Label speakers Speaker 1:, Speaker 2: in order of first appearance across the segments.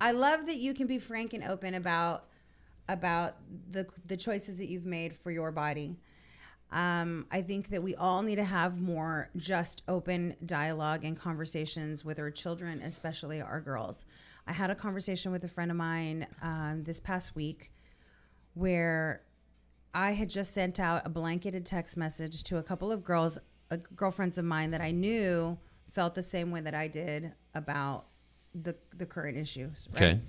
Speaker 1: I love that you can be frank and open about the choices that you've made for your body. I think that we all need to have more just open dialogue and conversations with our children, especially our girls. I had a conversation with a friend of mine this past week where I had just sent out a blanketed text message to a couple of girlfriends of mine that I knew felt the same way that I did about the current issues. Right?
Speaker 2: Okay.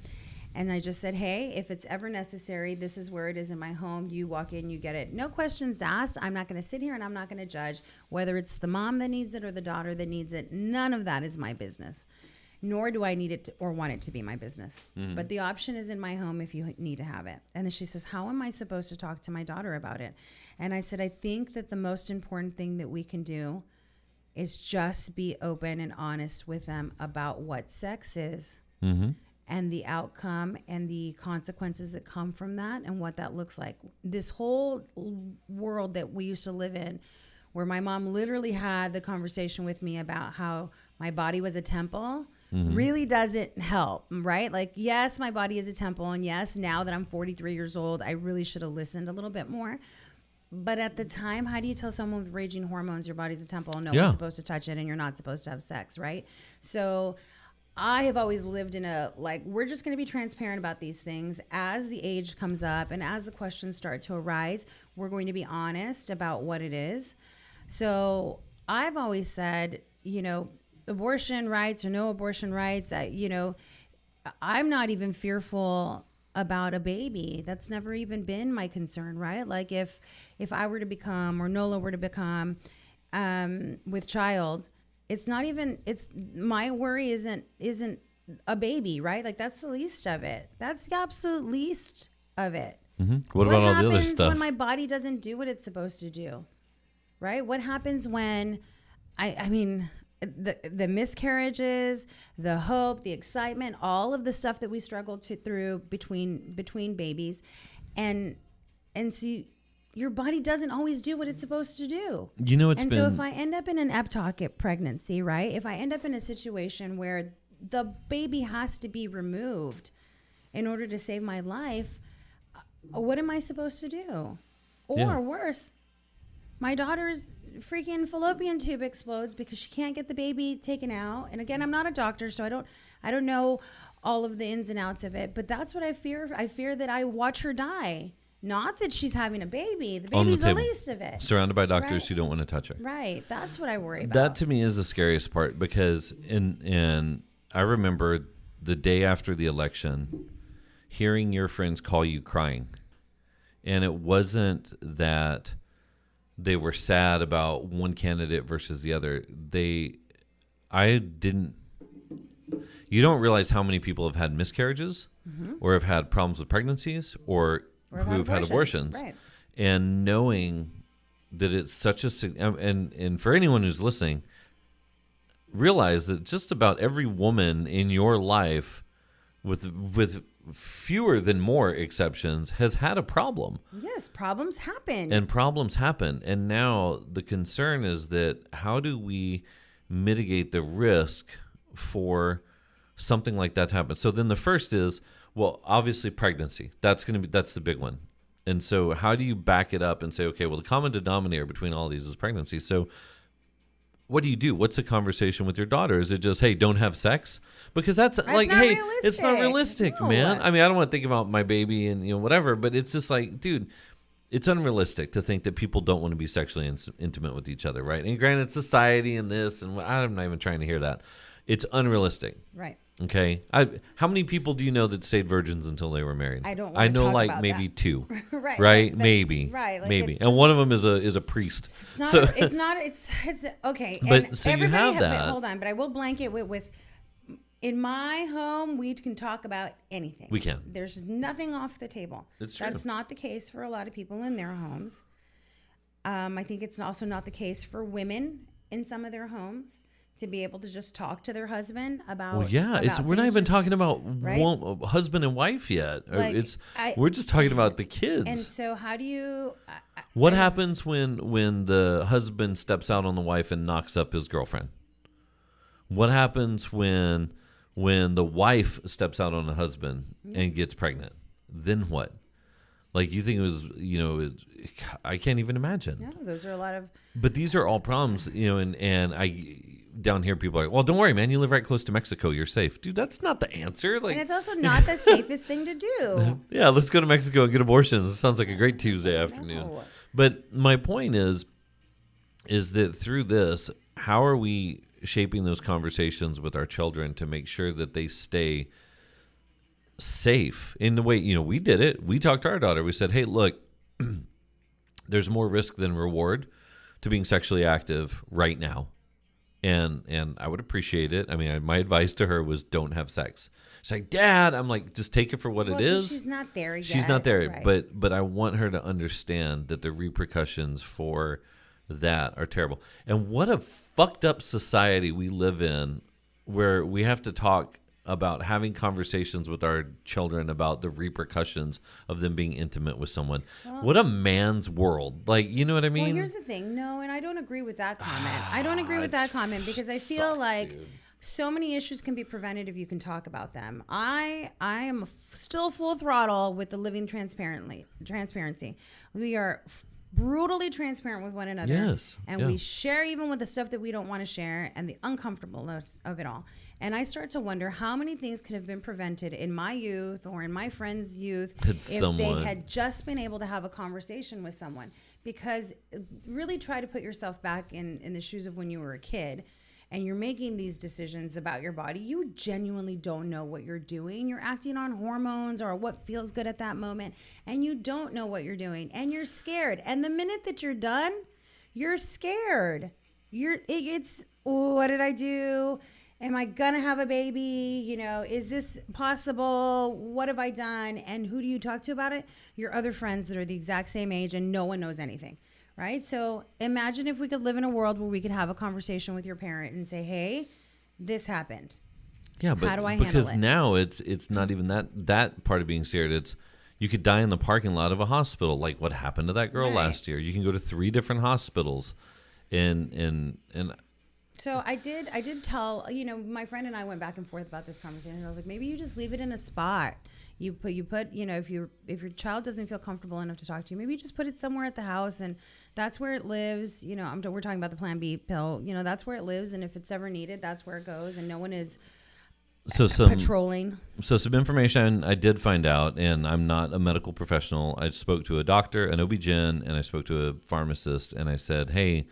Speaker 1: And I just said, hey, if it's ever necessary, this is where it is in my home. You walk in, you get it. No questions asked. I'm not going to sit here and I'm not going to judge whether it's the mom that needs it or the daughter that needs it. None of that is my business. Nor do I need it or want it to be my business. Mm-hmm. But the option is in my home if you need to have it. And then she says, how am I supposed to talk to my daughter about it? And I said, I think that the most important thing that we can do is just be open and honest with them about what sex is. Mm-hmm. And the outcome and the consequences that come from that and what that looks like. This whole world that we used to live in, where my mom literally had the conversation with me about how my body was a temple, really doesn't help, right? Like, yes, my body is a temple. And yes, now that I'm 43 years old, I really should have listened a little bit more. But at the time, how do you tell someone with raging hormones your body's a temple and no one's supposed to touch it and you're not supposed to have sex, right? So I have always lived in we're just going to be transparent about these things. As the age comes up and as the questions start to arise, we're going to be honest about what it is. So I've always said, abortion rights or no abortion rights, I'm not even fearful about a baby. That's never even been my concern, right? Like if I were to become, or Nola were to become with child, it's not even, my worry isn't a baby, right? Like that's the least of it. That's the absolute least of it.
Speaker 2: Mm-hmm. What about all the other stuff?
Speaker 1: What happens when my body doesn't do what it's supposed to do, right? What happens when, the miscarriages, the hope, the excitement, all of the stuff that we struggle through between babies, and so your body doesn't always do what it's supposed to do. So if I end up in an ectopic pregnancy, right? If I end up in a situation where the baby has to be removed in order to save my life, what am I supposed to do? Or worse, my daughter's freaking fallopian tube explodes because she can't get the baby taken out. And again, I'm not a doctor, so I don't know all of the ins and outs of it, but that's what I fear. I fear that I watch her die. Not that she's having a baby. The baby's the least of it.
Speaker 2: Surrounded by doctors who don't want to touch her.
Speaker 1: Right. That's what I worry about.
Speaker 2: That to me is the scariest part, because in I remember the day after the election, hearing your friends call you crying. And it wasn't that they were sad about one candidate versus the other. You don't realize how many people have had miscarriages or have had problems with pregnancies or who've had abortions. Right. And knowing that it's such and for anyone who's listening, realize that just about every woman in your life, with fewer than more exceptions, has had a problem.
Speaker 1: Yes, problems happen.
Speaker 2: And now the concern is that how do we mitigate the risk for something like that to happen? So then the first is, well, obviously pregnancy. That's the big one. And so how do you back it up and say, okay, well, the common denominator between all these is pregnancy. So what do you do? What's the conversation with your daughter? Is it just, hey, don't have sex? Because that's like, hey, realistic. It's not realistic, no. Man. I mean, I don't want to think about my baby and whatever, but it's just like, dude, it's unrealistic to think that people don't want to be sexually intimate with each other, right? And granted, society and this, and I'm not even trying to hear that. It's unrealistic.
Speaker 1: Right.
Speaker 2: Okay. How many people do you know that stayed virgins until they were married?
Speaker 1: I don't want to talk about
Speaker 2: maybe
Speaker 1: that.
Speaker 2: 2.
Speaker 1: Right.
Speaker 2: Right. Maybe.
Speaker 1: Right. Like
Speaker 2: maybe. And one of them is a priest.
Speaker 1: It's okay.
Speaker 2: But
Speaker 1: and
Speaker 2: so you have that.
Speaker 1: Hold on. But I will blanket with in my home, we can talk about anything.
Speaker 2: We can.
Speaker 1: There's nothing off the table.
Speaker 2: It's true.
Speaker 1: That's not the case for a lot of people in their homes. I think it's also not the case for women in some of their homes, to be able to just talk to their husband about.
Speaker 2: Well, yeah, we're not even talking about husband and wife yet. We're just talking about the kids.
Speaker 1: And so, how do you?
Speaker 2: What happens when the husband steps out on the wife and knocks up his girlfriend? What happens when when the wife steps out on the husband and gets pregnant, then what? Like, you think it was, I can't even imagine.
Speaker 1: No, those are a lot of.
Speaker 2: But these are all problems, and I down here people are like, well, don't worry, man, you live right close to Mexico, you're safe. Dude, that's not the answer. Like,
Speaker 1: and it's also not the safest thing to do.
Speaker 2: Yeah, let's go to Mexico and get abortions. It sounds like a great Tuesday afternoon.
Speaker 1: No.
Speaker 2: But my point is that through this, how are we shaping those conversations with our children to make sure that they stay safe in the way, we did it. We talked to our daughter. We said, hey, look, there's more risk than reward to being sexually active right now. And I would appreciate it. I mean, my advice to her was don't have sex. She's like, Dad, I'm like, just take it for what it is.
Speaker 1: She's not there yet.
Speaker 2: She's not there.
Speaker 1: Right.
Speaker 2: But I want her to understand that the repercussions for that are terrible. And what a fucked up society we live in where we have to talk about having conversations with our children about the repercussions of them being intimate with someone. Well, what a man's world. Like, you know what I mean?
Speaker 1: Well, here's the thing. No, and I don't agree with that comment. I don't agree with that comment because I feel like so many issues can be prevented if you can talk about them. I am still full throttle with the living transparency. We are brutally transparent with one another.
Speaker 2: Yes.
Speaker 1: And we share even with the stuff that we don't want to share and the uncomfortableness of it all. And I start to wonder how many things could have been prevented in my youth or in my friend's youth if they had just been able to have a conversation with someone. Because really try to put yourself back in the shoes of when you were a kid and you're making these decisions about your body. You genuinely don't know what you're doing. You're acting on hormones or what feels good at that moment. And you don't know what you're doing. And you're scared. And the minute that you're done, you're scared. It's, what did I do? Am I going to have a baby? Is this possible? What have I done? And who do you talk to about it? Your other friends that are the exact same age and no one knows anything, right? So imagine if we could live in a world where we could have a conversation with your parent and say, hey, this happened.
Speaker 2: Yeah, but
Speaker 1: how do I handle it?
Speaker 2: Because now it's not even that part of being scared. It's you could die in the parking lot of a hospital, like what happened to that girl last year. You can go to 3 different hospitals and
Speaker 1: So I did tell, my friend and I went back and forth about this conversation. I was like, maybe you just leave it in a spot. You put, if your child doesn't feel comfortable enough to talk to you, maybe you just put it somewhere at the house and that's where it lives. We're talking about the Plan B pill, that's where it lives. And if it's ever needed, that's where it goes. And no one is patrolling.
Speaker 2: So some information I did find out, and I'm not a medical professional. I spoke to a doctor, an OB-GYN, and I spoke to a pharmacist, and I said, hey,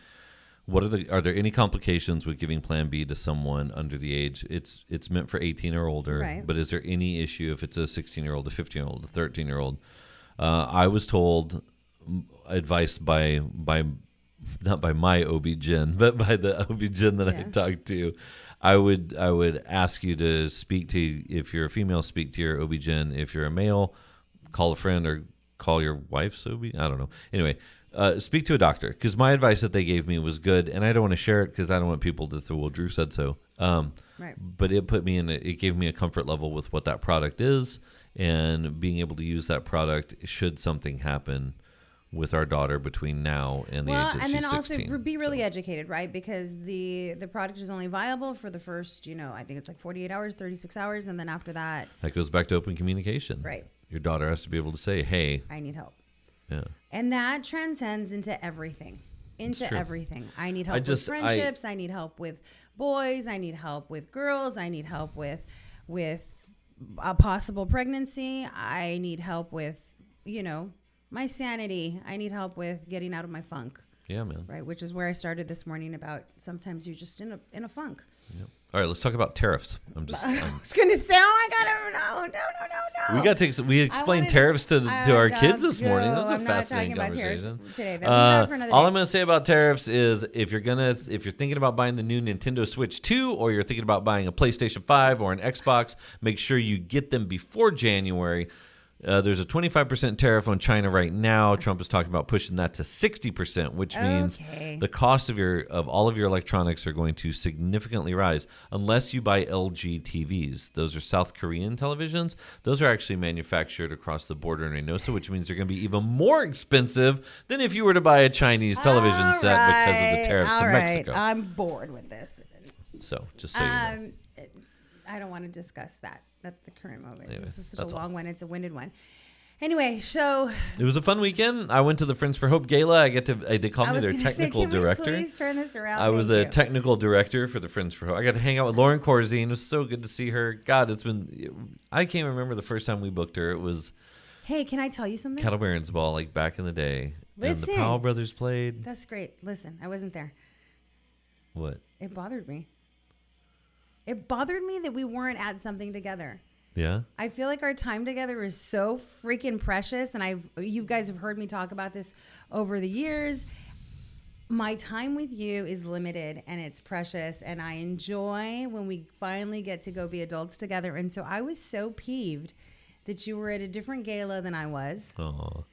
Speaker 2: are there any complications with giving Plan B to someone under the age? It's meant for 18 or older,
Speaker 1: right.
Speaker 2: But is there any issue if it's a 16-year-old, a 15-year-old, a 13-year-old? I was told, advice by not by my OB-GYN, but by the OB-GYN that I talked to, I would ask you to speak to, if you're a female, speak to your OB-GYN. If you're a male, call a friend or call your wife's OB. I don't know. Anyway. Speak to a doctor, because my advice that they gave me was good, and I don't want to share it because I don't want people to say, well, Drew said so.
Speaker 1: Right.
Speaker 2: But it put me it gave me a comfort level with what that product is and being able to use that product should something happen with our daughter between now and the age that she's 16.
Speaker 1: And then also be really educated, right? Because the product is only viable for the first, I think it's like 48 hours, 36 hours, and then after that.
Speaker 2: That goes back to open communication.
Speaker 1: Right.
Speaker 2: Your daughter has to be able to say, hey.
Speaker 1: I need help.
Speaker 2: Yeah.
Speaker 1: And that transcends into everything. Everything. I need help with friendships. I need help with boys. I need help with girls. I need help with a possible pregnancy. I need help with, my sanity. I need help with getting out of my funk.
Speaker 2: Yeah, man.
Speaker 1: Right, which is where I started this morning about sometimes you're just in a funk.
Speaker 2: Yep. All right, let's talk about tariffs.
Speaker 1: I was going to say, oh my God, no.
Speaker 2: We explained tariffs to our kids this morning. That was a fascinating conversation.
Speaker 1: Today. That for another
Speaker 2: all
Speaker 1: day.
Speaker 2: I'm going to say about tariffs is if you're thinking about buying the new Nintendo Switch 2 or you're thinking about buying a PlayStation 5 or an Xbox, make sure you get them before January. There's a 25% tariff on China right now. Trump is talking about pushing that to 60%, which means the cost of all of your electronics are going to significantly rise unless you buy LG TVs. Those are South Korean televisions. Those are actually manufactured across the border in Reynosa, which means they're going to be even more expensive than if you were to buy a Chinese television set because of the tariffs to Mexico.
Speaker 1: I'm bored with this.
Speaker 2: So just so you know.
Speaker 1: I don't want to discuss that at the current moment.
Speaker 2: Anyway,
Speaker 1: This is such
Speaker 2: that's
Speaker 1: a
Speaker 2: all.
Speaker 1: long one. It's a winded one. Anyway, so
Speaker 2: It was a fun weekend. I went to the Friends for Hope Gala. They called
Speaker 1: I
Speaker 2: me
Speaker 1: was
Speaker 2: their
Speaker 1: going to say,
Speaker 2: technical
Speaker 1: can we
Speaker 2: director.
Speaker 1: please turn this around?
Speaker 2: I was
Speaker 1: Thank
Speaker 2: a
Speaker 1: you.
Speaker 2: technical director for the Friends for Hope. I got to hang out with Lauren Corzine. It was so good to see her. God, I can't remember the first time we booked her. It was
Speaker 1: Hey, can I tell you something?
Speaker 2: Kettle Barons Ball, like back in the day. And the
Speaker 1: Listen.
Speaker 2: Powell brothers played.
Speaker 1: That's great. Listen, I wasn't there.
Speaker 2: What?
Speaker 1: It bothered me. It bothered me that we weren't at something together.
Speaker 2: Yeah?
Speaker 1: I feel like our time together is so freaking precious, and you guys have heard me talk about this over the years. My time with you is limited and it's precious, and I enjoy when we finally get to go be adults together. And so I was so peeved that you were at a different gala than I was.
Speaker 2: Oh.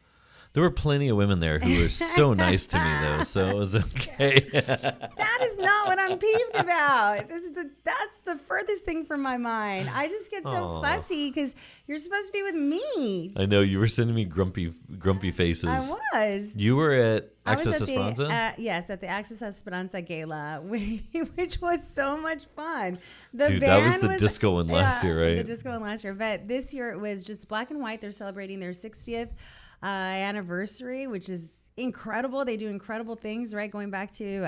Speaker 2: There were plenty of women there who were so nice to me, though, so it was okay.
Speaker 1: That is not what I'm peeved about. That's the furthest thing from my mind. I just get so
Speaker 2: Aw.
Speaker 1: fussy because you're supposed to be with me.
Speaker 2: I know, you were sending me grumpy faces.
Speaker 1: I was.
Speaker 2: You were at
Speaker 1: I was
Speaker 2: Access
Speaker 1: at
Speaker 2: Esperanza?
Speaker 1: yes, at the Access Esperanza Gala, which was so much fun.
Speaker 2: Dude, that was the disco one last year, right?
Speaker 1: The disco one last year. But this year it was just black and white. They're celebrating their 60th anniversary, which is incredible. They do incredible things, right? Going back to,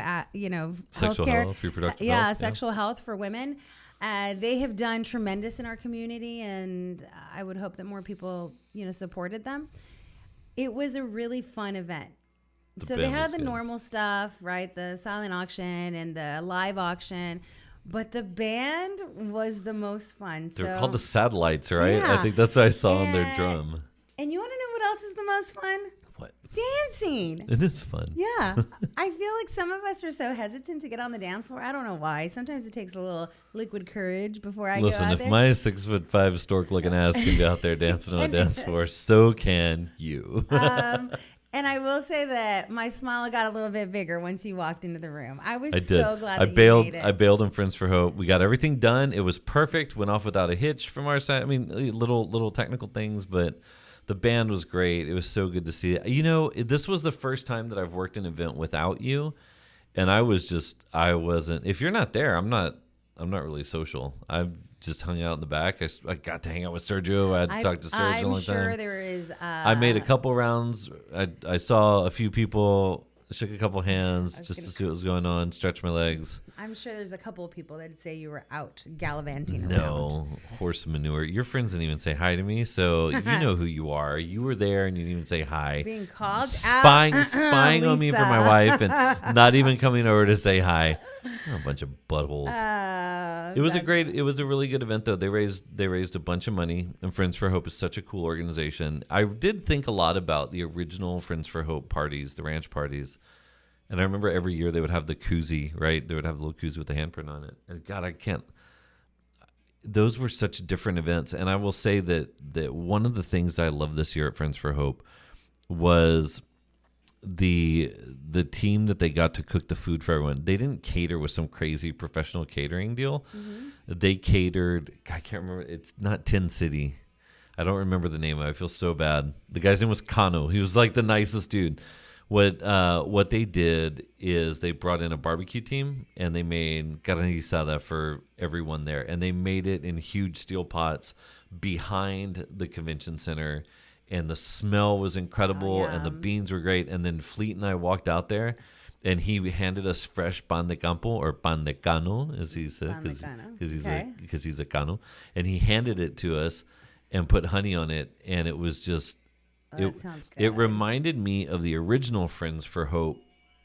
Speaker 2: Sexual
Speaker 1: healthcare.
Speaker 2: health, reproductive
Speaker 1: Yeah,
Speaker 2: health.
Speaker 1: sexual health for women. They have done tremendous in our community, and I would hope that more people, supported them. It was a really fun event. So they
Speaker 2: band
Speaker 1: had
Speaker 2: was
Speaker 1: the
Speaker 2: good.
Speaker 1: normal stuff, right? The silent auction and the live auction. But the band was the most fun.
Speaker 2: They're called the Satellites, right?
Speaker 1: Yeah.
Speaker 2: I think that's what I saw on their
Speaker 1: And-
Speaker 2: drum.
Speaker 1: And you want to know what else is the most fun?
Speaker 2: What?
Speaker 1: Dancing.
Speaker 2: It is fun.
Speaker 1: Yeah. I feel like some of us are so hesitant to get on the dance floor. I don't know why. Sometimes it takes a little liquid courage before I
Speaker 2: Listen,
Speaker 1: go out
Speaker 2: if
Speaker 1: there.
Speaker 2: my 6'5" stork-looking ass can be out there dancing on the dance floor, so can you.
Speaker 1: And I will say that my smile got a little bit bigger once you walked into the room. I was
Speaker 2: I did.
Speaker 1: so glad
Speaker 2: I
Speaker 1: that
Speaker 2: bailed.
Speaker 1: you made it.
Speaker 2: I bailed on Friends for Hope. We got everything done. It was perfect. Went off without a hitch from our side. I mean, little technical things, but the band was great. It was so good to see it. This was the first time that I've worked an event without you, and I wasn't. If you're not there, I'm not really social. I've just hung out in the back. I got to hang out with Sergio. I talked to Sergio a long
Speaker 1: I'm sure
Speaker 2: time.
Speaker 1: there is.
Speaker 2: I made a couple rounds. I saw a few people, shook a couple hands just to see what was going on, stretch my legs.
Speaker 1: I'm sure there's a couple of people that say you were out gallivanting around.
Speaker 2: No, horse manure. Your friends didn't even say hi to me, so you know who you are. You were there and you didn't even say hi.
Speaker 1: Being called
Speaker 2: spying
Speaker 1: out.
Speaker 2: spying on me for my wife and not even coming over to say hi. Oh, a bunch of buttholes. It was a really good event though. They raised a bunch of money, and Friends for Hope is such a cool organization. I did think a lot about the original Friends for Hope parties, the ranch parties. And I remember every year they would have the koozie, right? They would have the little koozie with the handprint on it. And God, I can't. Those were such different events. And I will say that one of the things that I love this year at Friends for Hope was the team that they got to cook the food for everyone. They didn't cater with some crazy professional catering deal. Mm-hmm. They catered. I can't remember. It's not Tin City. I don't remember the name of it. I feel so bad. The guy's name was Kano. He was like the nicest dude. What they did is they brought in a barbecue team and they made carne guisada for everyone there, and they made it in huge steel pots behind the convention center, and the smell was incredible and the beans were great. And then Fleet and I walked out there and he handed us fresh pan de campo, or pan de cano as he said, because he's a cano, and he handed it to us and put honey on it, and it was just
Speaker 1: That sounds good.
Speaker 2: It reminded me of the original Friends for Hope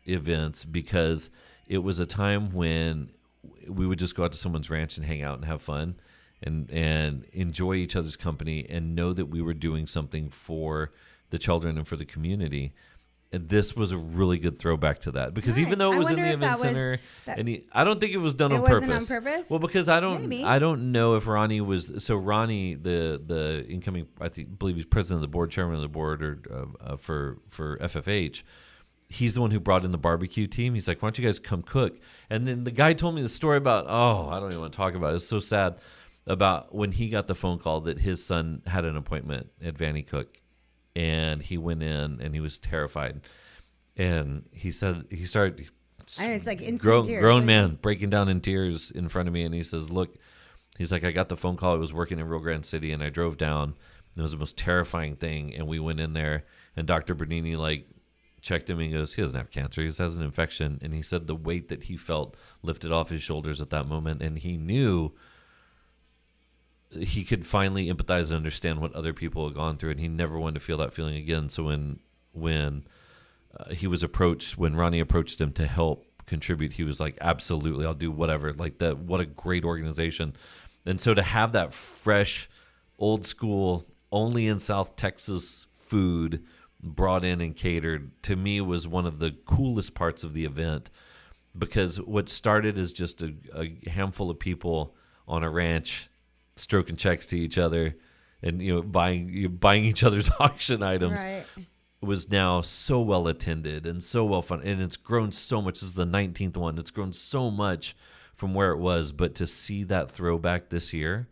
Speaker 2: events, because it was a time when we would just go out to someone's ranch and hang out and have fun and enjoy each other's company and know that we were doing something for the children and for the community. And this was a really good throwback to that, because even though it was in the event center, I don't think it was done on purpose.
Speaker 1: It wasn't on purpose?
Speaker 2: Well, because I don't know if Ronnie was. So Ronnie, the incoming, believe he's president of the board, chairman of the board, or for FFH. He's the one who brought in the barbecue team. He's like, "Why don't you guys come cook?" And then the guy told me the story about. Oh, I don't even want to talk about it. It's so sad about when he got the phone call that his son had an appointment at Vanny Cook. And he went in and he was terrified. And he said, he started,
Speaker 1: and it's like instant
Speaker 2: grown
Speaker 1: tears.
Speaker 2: man breaking down in tears in front of me. And he says, "Look, He's like, I got the phone call. I was working in Rio Grande City, and I drove down. It was the most terrifying thing. And we went in there, and Dr. Bernini, like, checked him, and he goes, he doesn't have cancer. He just has an infection. And he said the weight that he felt lifted off his shoulders at that moment. And he knew he could finally empathize and understand what other people had gone through. And he never wanted to feel that feeling again. So when he was approached, when Ronnie approached him to help contribute, he was like, absolutely, I'll do whatever. Like that, what a great organization. And so to have that fresh, old school, only in South Texas food brought in and catered, to me was one of the coolest parts of the event, because what started as just a handful of people on a ranch stroking checks to each other and buying each other's auction items,
Speaker 1: Right.
Speaker 2: was now so well attended and so well fun, and it's grown so much. This is the 19th one. It's grown so much from where it was, but to see that throwback this year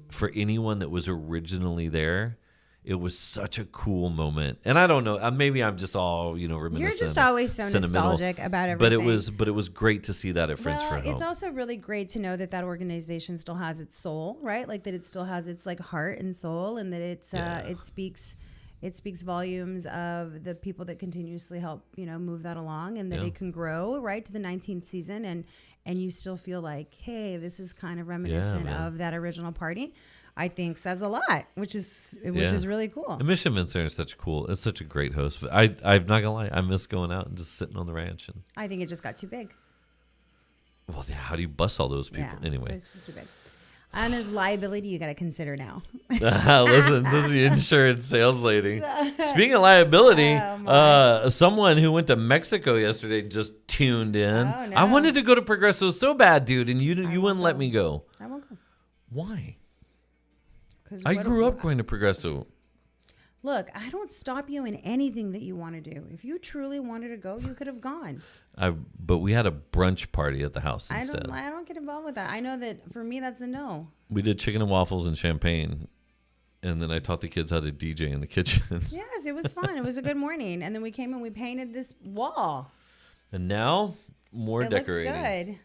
Speaker 2: for anyone that was originally there, it was such a cool moment. And I don't know, maybe I'm just all reminiscent.
Speaker 1: You're just always so nostalgic about everything.
Speaker 2: But it was great to see that at Friends for Home.
Speaker 1: It's also really great to know that organization still has its soul, right? Like that it still has its like heart and soul, and that it speaks volumes of the people that continuously help move that along, and that it can grow right to the 19th season, and you still feel like, hey, this is kind of reminiscent of that original party. I think says a lot, which is really cool.
Speaker 2: And Mission Vincent is it's such a great host. But I'm not gonna lie, I miss going out and just sitting on the ranch. And
Speaker 1: I think it just got too big.
Speaker 2: Well, yeah, how do you bus all those people anyway?
Speaker 1: It's just too big. And there's liability you got to consider now.
Speaker 2: Listen, this is the insurance sales lady. Speaking of liability, someone who went to Mexico yesterday just tuned in.
Speaker 1: Oh, no.
Speaker 2: I wanted to go to Progresso so bad, dude, and you wouldn't let me go.
Speaker 1: I won't go.
Speaker 2: Why? I grew up going to Progresso.
Speaker 1: Look, I don't stop you in anything that you want to do. If you truly wanted to go, you could have gone.
Speaker 2: But we had a brunch party at the house instead.
Speaker 1: I don't get involved with that. I know that for me, that's a no.
Speaker 2: We did chicken and waffles and champagne, and then I taught the kids how to DJ in the kitchen.
Speaker 1: Yes, it was fun. It was a good morning. And then we came and we painted this wall.
Speaker 2: And now, more
Speaker 1: it
Speaker 2: decorating.
Speaker 1: Looks good.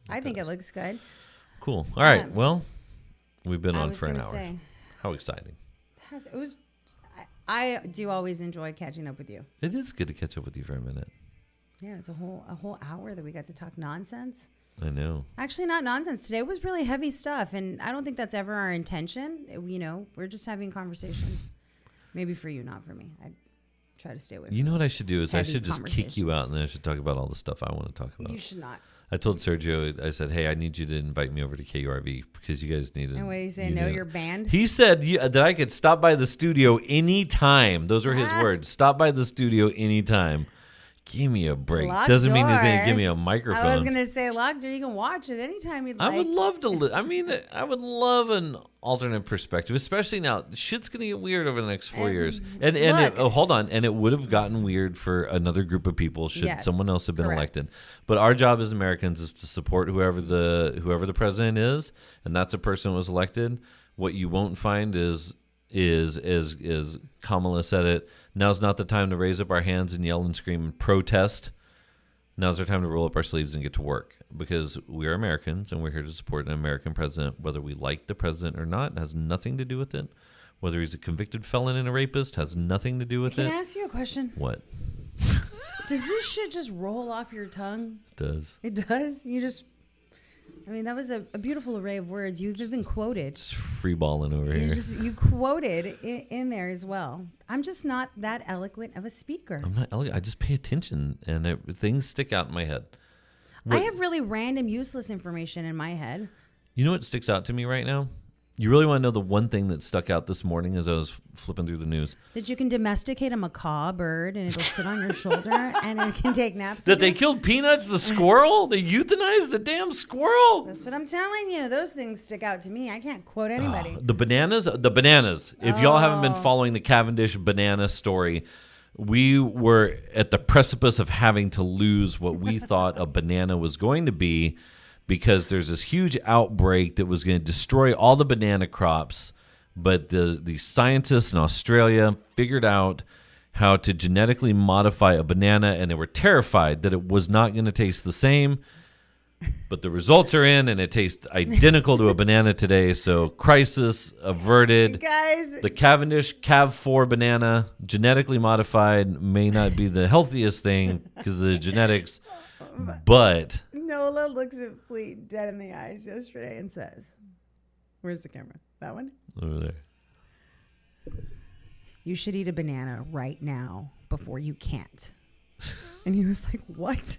Speaker 1: I think it looks good.
Speaker 2: Cool. All right. Well, we've been on for an hour.
Speaker 1: Say,
Speaker 2: how exciting.
Speaker 1: It was. I do always enjoy catching up with you.
Speaker 2: It is good to catch up with you for a minute.
Speaker 1: Yeah, it's a whole hour that we got to talk nonsense.
Speaker 2: I know.
Speaker 1: Actually, not nonsense. Today was really heavy stuff, and I don't think that's ever our intention. We're just having conversations. Maybe for you, not for me. I try to stay away from
Speaker 2: You know what I should do is I should just kick you out, and then I should talk about all the stuff I want to talk about.
Speaker 1: You should not.
Speaker 2: I told Sergio, I said, hey, I need you to invite me over to KURV because you guys need to.
Speaker 1: And what did he say? No, you're banned?
Speaker 2: He said that I could stop by the studio anytime. Those were his words. Stop by the studio anytime. Give me a break.
Speaker 1: Locked
Speaker 2: Doesn't mean he's
Speaker 1: door.
Speaker 2: going to give me a microphone.
Speaker 1: I was going to say locked door. You can watch it anytime you'd like.
Speaker 2: I would love to. I would love an alternate perspective, especially now. Shit's going to get weird over the next 4 years. And hold on. And it would have gotten weird for another group of people should someone else have been elected. But our job as Americans is to support whoever the president is, and that's a person who was elected. What you won't find is Kamala said it. Now's not the time to raise up our hands and yell and scream and protest. Now's our time to roll up our sleeves and get to work, because we are Americans and we're here to support an American president. Whether we like the president or not has nothing to do with it. Whether he's a convicted felon and a rapist has nothing to do with it.
Speaker 1: Can I ask you a question?
Speaker 2: What?
Speaker 1: Does this shit just roll off your tongue?
Speaker 2: It does.
Speaker 1: It does? That was a beautiful array of words. You've even quoted.
Speaker 2: Just free balling over here.
Speaker 1: You quoted in there as well. I'm just not that eloquent of a speaker.
Speaker 2: I'm not eloquent. I just pay attention, and things stick out in my head.
Speaker 1: I have really random, useless information in my head.
Speaker 2: You know what sticks out to me right now? You really want to know the one thing that stuck out this morning as I was flipping through the news?
Speaker 1: That you can domesticate a macaw bird and it'll sit on your shoulder and it can take naps.
Speaker 2: That they killed Peanuts the squirrel? They euthanized the damn squirrel?
Speaker 1: That's what I'm telling you. Those things stick out to me. I can't quote anybody.
Speaker 2: The bananas. If y'all haven't been following the Cavendish banana story, we were at the precipice of having to lose what we thought a banana was going to be, because there's this huge outbreak that was going to destroy all the banana crops. But the scientists in Australia figured out how to genetically modify a banana, and they were terrified that it was not going to taste the same. but the results are in, and it tastes identical to a banana today. So crisis averted.
Speaker 1: Guys,
Speaker 2: The Cavendish Cav4 banana, genetically modified, may not be the healthiest thing because of the genetics, but
Speaker 1: Nola looks at Fleet dead in the eyes yesterday and says, "Where's the camera? That one?
Speaker 2: over there.
Speaker 1: You should eat a banana right now before you can't." And he was like, "What?"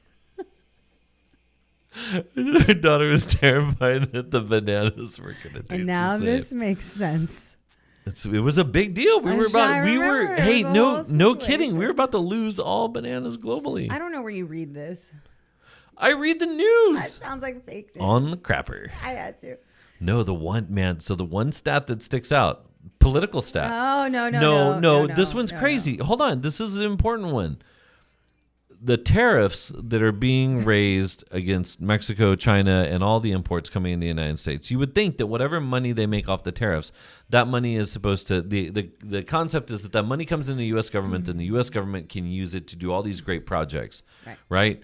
Speaker 2: Her daughter was terrified that the bananas were going to taste
Speaker 1: And now
Speaker 2: the same.
Speaker 1: this makes sense.
Speaker 2: It was a big deal.
Speaker 1: Hey,
Speaker 2: No kidding. We were about to lose all bananas globally.
Speaker 1: I don't know where you read this.
Speaker 2: I read the
Speaker 1: That
Speaker 2: news
Speaker 1: sounds like fake news.
Speaker 2: on the crapper.
Speaker 1: I had to.
Speaker 2: No, the one stat that sticks out, political stat.
Speaker 1: Oh, no.
Speaker 2: This one's crazy.
Speaker 1: No.
Speaker 2: Hold on. This is an important one. The tariffs that are being raised against Mexico, China, and all the imports coming into the United States, you would think that whatever money they make off the tariffs, that money is supposed to, the concept is that money comes into the U.S. government and the U.S. government can use it to do all these great projects, right?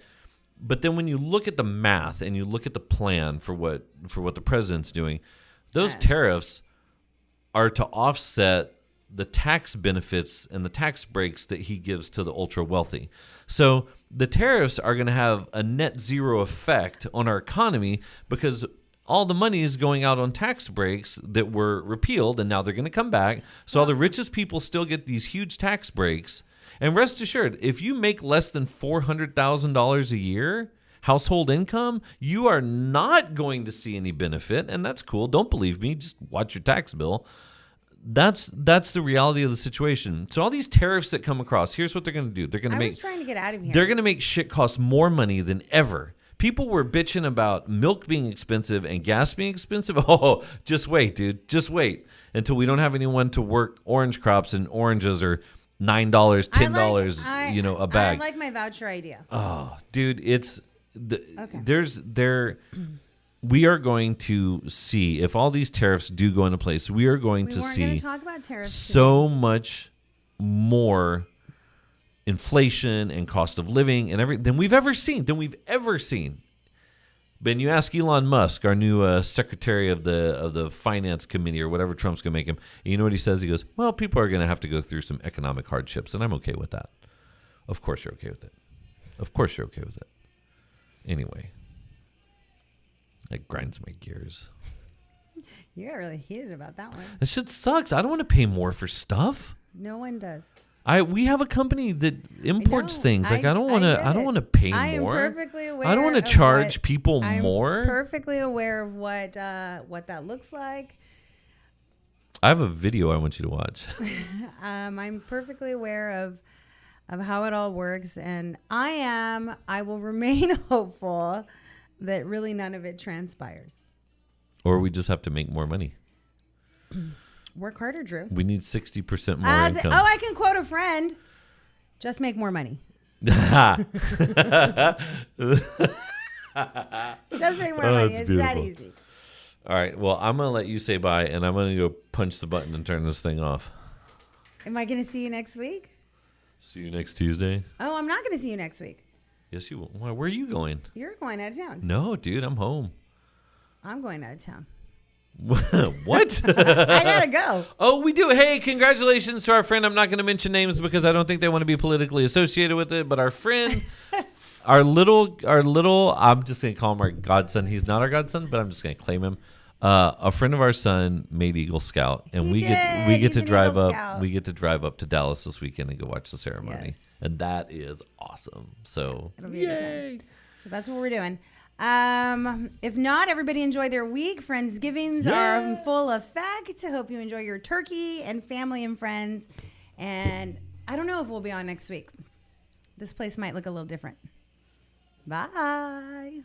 Speaker 2: But then when you look at the math and you look at the plan for what the president's doing, those tariffs are to offset the tax benefits and the tax breaks that he gives to the ultra wealthy. So the tariffs are going to have a net zero effect on our economy because all the money is going out on tax breaks that were repealed and now they're going to come back. So all the richest people still get these huge tax breaks. And rest assured, if you make less than $400,000 a year household income, you are not going to see any benefit. And that's cool. Don't believe me. Just watch your tax bill. That's the reality of the situation. So all these tariffs that come across, here's what they're going to do. They're going to
Speaker 1: I was trying to get out of here.
Speaker 2: They're going to make shit cost more money than ever. People were bitching about milk being expensive and gas being expensive. Oh, just wait, dude. Just wait until we don't have anyone to work orange crops and oranges are $9, $10, a bag.
Speaker 1: I like my voucher idea.
Speaker 2: Oh, dude, we are going to see if all these tariffs do go into place. We are going to see
Speaker 1: talk about tariffs
Speaker 2: so much more inflation and cost of living and everything than we've ever seen. But you ask Elon Musk, our new secretary of the finance committee or whatever Trump's going to make him, and you know what he says? He goes, well, people are going to have to go through some economic hardships, and I'm okay with that. Of course you're okay with it. Of course you're okay with it. Anyway, that grinds my gears.
Speaker 1: You got really heated about that one.
Speaker 2: That shit sucks. I don't want to pay more for stuff.
Speaker 1: No one does.
Speaker 2: We have a company that imports things. Like I don't want to pay more.
Speaker 1: I am perfectly aware.
Speaker 2: I don't want to charge people more.
Speaker 1: I'm perfectly aware of what that looks like.
Speaker 2: I have a video I want you to watch.
Speaker 1: I'm perfectly aware of how it all works, and I will remain hopeful that really none of it transpires.
Speaker 2: Or we just have to make more money.
Speaker 1: Work harder, Drew.
Speaker 2: We need 60% more income.
Speaker 1: I can quote a friend. Just make more money. Just make more money. It's
Speaker 2: beautiful.
Speaker 1: that easy.
Speaker 2: All right. Well, I'm going to let you say bye, and I'm going to go punch the button and turn this thing off.
Speaker 1: Am I going to see you next week?
Speaker 2: See you next Tuesday.
Speaker 1: Oh, I'm not going to see you next week.
Speaker 2: Yes, you will. Why, where are you going?
Speaker 1: You're going out of town.
Speaker 2: No, dude, I'm home.
Speaker 1: I'm going out of town.
Speaker 2: What?
Speaker 1: I gotta go.
Speaker 2: Oh, we do. Hey, congratulations to our friend. I'm not going to mention names because I don't think they want to be politically associated with it. But our friend, our little, I'm just going to call him our godson. He's not our godson, but I'm just going to claim him. A friend of our son made Eagle Scout, and we get to drive up. Scout. We get to drive up to Dallas this weekend and go watch the ceremony, and that is awesome. So
Speaker 1: it'll be a good time. So that's what we're doing. If not, everybody enjoy their week. Friendsgivings are in full effect. I hope you enjoy your turkey and family and friends. And I don't know if we'll be on next week. This place might look a little different. Bye.